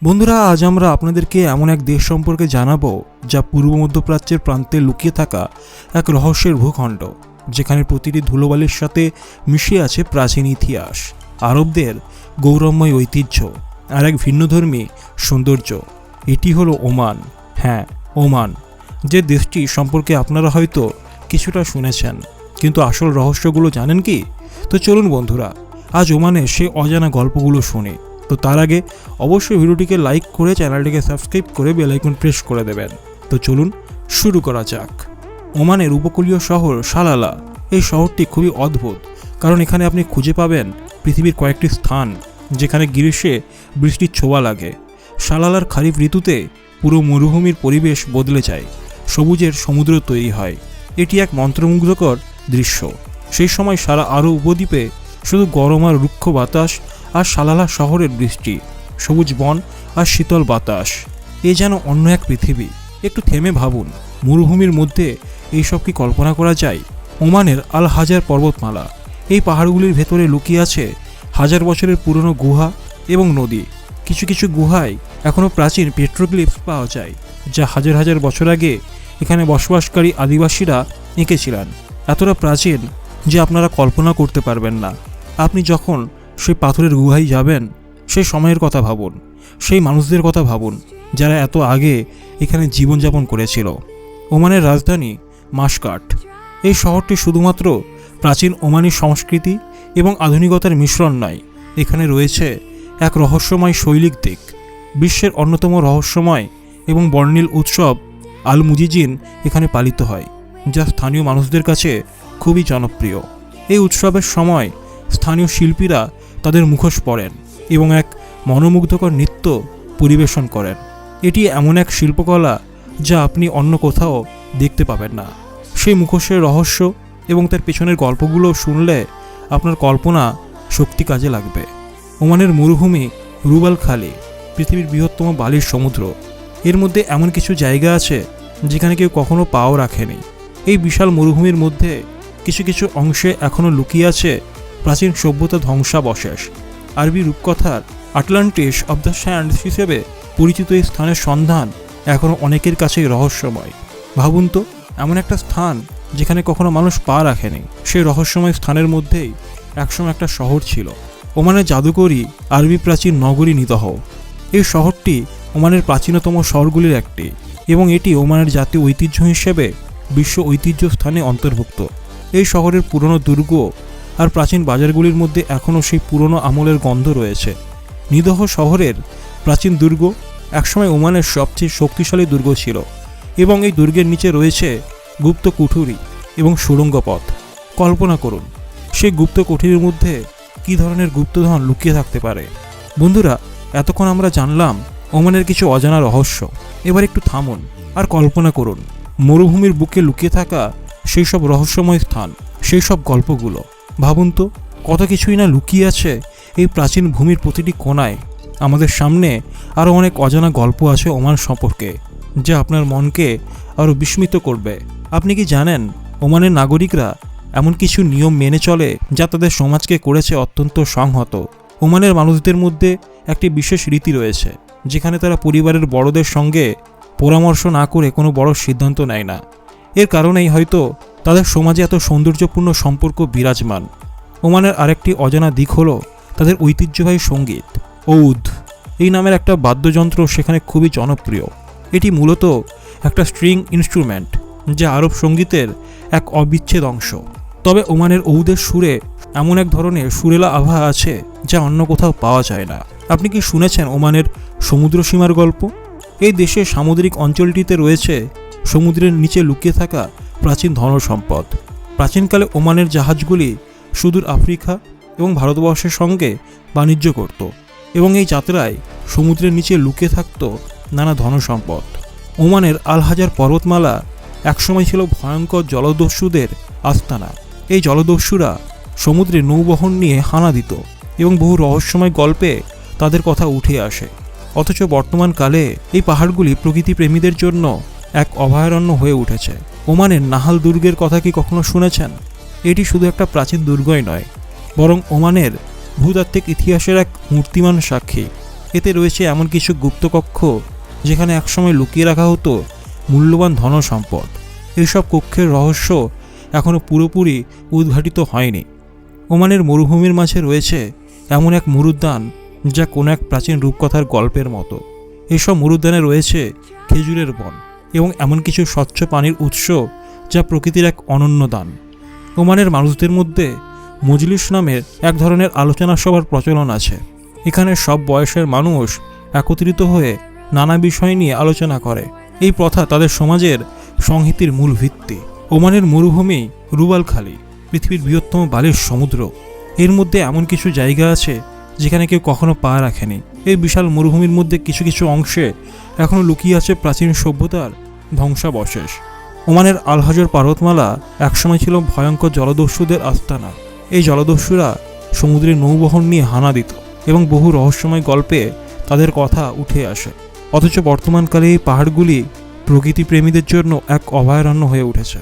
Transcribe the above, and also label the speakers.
Speaker 1: বন্ধুরা, আজ আমরা আপনাদেরকে এমন এক দেশ সম্পর্কে জানাবো যা পূর্ব মধ্যপ্রাচ্যের প্রান্তে লুকিয়ে থাকা এক রহস্যের ভূখণ্ড, যেখানে প্রতিটি ধুলোবালির সাথে মিশে আছে প্রাচীন ইতিহাস, আরবদের গৌরবময় ঐতিহ্য আর এক ভিন্নধর্মী সৌন্দর্য। এটি হলো ওমান। হ্যাঁ, ওমান, যে দেশটি সম্পর্কে আপনারা হয়তো কিছুটা শুনেছেন, কিন্তু আসল রহস্যগুলো জানেন কি? তো চলুন বন্ধুরা, আজ ওমানের সেই অজানা গল্পগুলো শুনি। তো তার আগে অবশ্যই ভিডিওটিকে লাইক করে চ্যানেলটিকে সাবস্ক্রাইব করে বেল আইকন প্রেস করে দেবেন। তো চলুন শুরু করা যাক। ওমানের উপকূলীয় শহর সালালা। এই শহরটি খুবই অদ্ভুত, কারণ এখানে আপনি খুঁজে পাবেন পৃথিবীর কয়েকটি স্থান যেখানে গ্রীষ্মে বৃষ্টির ছোঁয়া লাগে। সালালার খারিফ ঋতুতে পুরো মরুভূমির পরিবেশ বদলে যায়, সবুজের সমুদ্র তৈরি হয়। এটি এক মন্ত্রমুগ্ধকর দৃশ্য। সেই সময় সারা আরব উপদ্বীপে শুধু গরম আর রুক্ষ বাতাস, আর সালালা শহরের বৃষ্টি, সবুজ বন আর শীতল বাতাস। এ যেন অন্য এক পৃথিবী। একটু থেমে ভাবুন, মরুভূমির মধ্যে এইসব কি কল্পনা করা যায়? ওমানের আল হাজার পর্বতমালা। এই পাহাড়গুলির ভেতরে লুকিয়ে আছে হাজার বছরের পুরনো গুহা এবং নদী। কিছু কিছু গুহায় এখনও প্রাচীন পেট্রোগ্লিফস পাওয়া যায়, যা হাজার হাজার বছর আগে এখানে বসবাসকারী আদিবাসীরা এঁকেছিলেন। এতটা প্রাচীন যে আপনারা কল্পনা করতে পারবেন না। আপনি যখন সেই পাথরের গুহায় যাবেন, সেই সময়ের কথা ভাবুন, সেই মানুষদের কথা ভাবুন যারা এত আগে এখানে জীবনযাপন করেছিল। ওমানের রাজধানী মাসকাট। এই শহরটি শুধুমাত্র প্রাচীন ওমানি সংস্কৃতি এবং আধুনিকতার মিশ্রণ নয়, এখানে রয়েছে এক রহস্যময় শৈলিক দিক। বিশ্বের অন্যতম রহস্যময় এবং বর্ণিল উৎসব আল মুজিজিন এখানে পালিত হয়, যা স্থানীয় মানুষদের কাছে খুবই জনপ্রিয়। এই উৎসবের সময় স্থানীয় শিল্পীরা তাদের মুখোশ পরেন এবং এক মনোমুগ্ধকর নৃত্য পরিবেশন করেন। এটি এমন এক শিল্পকলা যা আপনি অন্য কোথাও দেখতে পাবেন না। সেই মুখোশের রহস্য এবং তার পেছনের গল্পগুলো শুনলে আপনার কল্পনা শক্তি কাজে লাগবে। ওমানের মরুভূমি রুবাল খালি, পৃথিবীর বৃহত্তম বালির সমুদ্র। এর মধ্যে এমন কিছু জায়গা আছে যেখানে কেউ কখনো পাও রাখেনি। এই বিশাল মরুভূমির মধ্যে কিছু কিছু অংশে এখনও লুকিয়ে আছে প্রাচীন সভ্যতা ধ্বংসাবশেষ। আরবি রূপকথার আটলান্টিস অব দ্য স্যান্ডস হিসেবে পরিচিত এই স্থানের সন্ধান এখনও অনেকের কাছেই রহস্যময়। ভাবুন তো, এমন একটা স্থান যেখানে কখনো মানুষ পা রাখেনি। সেই রহস্যময় স্থানের মধ্যেই একসময় একটা শহর ছিল, ওমানের জাদুকরী আরবি প্রাচীন নগরী নিদহ। এই শহরটি ওমানের প্রাচীনতম শহরগুলির একটি, এবং এটি ওমানের জাতীয় ঐতিহ্য হিসেবে বিশ্ব ঐতিহ্য স্থানে অন্তর্ভুক্ত। এই শহরের পুরনো দুর্গ আর প্রাচীন বাজারগুলির মধ্যে এখনও সেই পুরনো আমলের গন্ধ রয়েছে। নিদহ শহরের প্রাচীন দুর্গ একসময় ওমানের সবচেয়ে শক্তিশালী দুর্গ ছিল, এবং এই দুর্গের নিচে রয়েছে গুপ্ত কুঠুরি এবং সুড়ঙ্গ পথ। কল্পনা করুন সেই গুপ্ত কুঠুরির মধ্যে কী ধরনের গুপ্তধন লুকিয়ে থাকতে পারে। বন্ধুরা, এতক্ষণ আমরা জানলাম ওমানের কিছু অজানা রহস্য। এবার একটু থামুন আর কল্পনা করুন মরুভূমির বুকে লুকিয়ে থাকা সেই সব রহস্যময় স্থান, সেই সব গল্পগুলো। ভাবুন তো, কত কিছুই না লুকিয়ে আছে এই প্রাচীন ভূমির প্রতিটি কোণায়। আমাদের সামনে আরও অনেক অজানা গল্প আছে ওমান সম্পর্কে, যা আপনার মনকে আরও বিস্মিত করবে। আপনি কি জানেন ওমানের নাগরিকরা এমন কিছু নিয়ম মেনে চলে যা তাদের সমাজকে করেছে অত্যন্ত সংহত? ওমানের মানুষদের মধ্যে একটি বিশেষ রীতি রয়েছে যেখানে তারা পরিবারের বড়দের সঙ্গে পরামর্শ না করে কোনো বড় সিদ্ধান্ত নেয় না। এর কারণেই হয়তো তাদের সমাজে এত সৌন্দর্যপূর্ণ সম্পর্ক বিরাজমান। ওমানের আরেকটি অজানা দিক হলো তাদের ঐতিহ্যবাহী সঙ্গীত। ঔদ এই নামের একটা বাদ্যযন্ত্র সেখানে খুবই জনপ্রিয়। এটি মূলত একটা স্ট্রিং ইনস্ট্রুমেন্ট, যা আরব সঙ্গীতের এক অবিচ্ছেদ অংশ। তবে ওমানের ঔদের সুরে এমন এক ধরনের সুরেলা আভা আছে যা অন্য কোথাও পাওয়া যায় না। আপনি কি শুনেছেন ওমানের সমুদ্র সীমার গল্প? এই দেশের সামুদ্রিক অঞ্চলটিতে রয়েছে সমুদ্রের নিচে লুকিয়ে থাকা প্রাচীন ধনসম্পদ। প্রাচীনকালে ওমানের জাহাজগুলি সুদূর আফ্রিকা এবং ভারতবর্ষের সঙ্গে বাণিজ্য করত, এবং এই যাত্রায় সমুদ্রের নিচে লুকিয়ে থাকত নানা ধনসম্পদ। ওমানের আল হাজার পর্বতমালা একসময় ছিল ভয়ঙ্কর জলদস্যুদের আস্তানা। এই জলদস্যুরা সমুদ্রে নৌবহন নিয়ে হানা দিত, এবং বহু রহস্যময় গল্পে তাদের কথা উঠে আসে। অথচ বর্তমানকালে এই পাহাড়গুলি প্রকৃতিপ্রেমীদের জন্য এক অভয়ারণ্য হয়ে উঠেছে। ওমানের নাহাল দুর্গের কথা কি কখনো শুনেছেন? এটি শুধু একটা প্রাচীন দুর্গই নয়, বরং ওমানের ভূতাত্ত্বিক ইতিহাসের এক মূর্তিমান সাক্ষী। এতে রয়েছে এমন কিছু গুপ্তকক্ষ যেখানে একসময় লুকিয়ে রাখা হতো মূল্যবান ধন সম্পদ। এসব কক্ষের রহস্য এখনও পুরোপুরি উদ্ঘাটিত হয়নি। ওমানের মরুভূমির মাঝে রয়েছে এমন এক মরুদ্যান যা কোনো এক প্রাচীন রূপকথার গল্পের মতো। এসব মরুদ্যানে রয়েছে খেজুরের বন এবং এমন কিছু স্বচ্ছ পানির উৎস যা প্রকৃতির এক অনন্য দান। ওমানের মানুষদের মধ্যে মজলিস নামের এক ধরনের আলোচনা সভার প্রচলন আছে। এখানে সব বয়সের মানুষ একত্রিত হয়ে নানা বিষয় নিয়ে আলোচনা করে। এই প্রথা তাদের সমাজের সংহতির মূল ভিত্তি। ওমানের মরুভূমি রুবাল খালি, পৃথিবীর বৃহত্তম বালির সমুদ্র। এর মধ্যে এমন কিছু জায়গা আছে যেখানে কেউ কখনো পা রাখেনি। এই বিশাল মরুভূমির মধ্যে কিছু কিছু অংশে এখনও লুকিয়ে আছে প্রাচীন সভ্যতার ধ্বংসাবশেষ। ওমানের আল হাজর পর্বতমালা একসময় ছিল ভয়ঙ্কর জলদস্যুদের আস্তানা। এই জলদস্যুরা সমুদ্রের নৌবহর নিয়ে হানা দিত এবং বহু রহস্যময় গল্পে তাদের কথা উঠে আসে। অথচ বর্তমানকালে এই পাহাড়গুলি প্রকৃতিপ্রেমীদের জন্য এক অভয়ারণ্য হয়ে উঠেছে।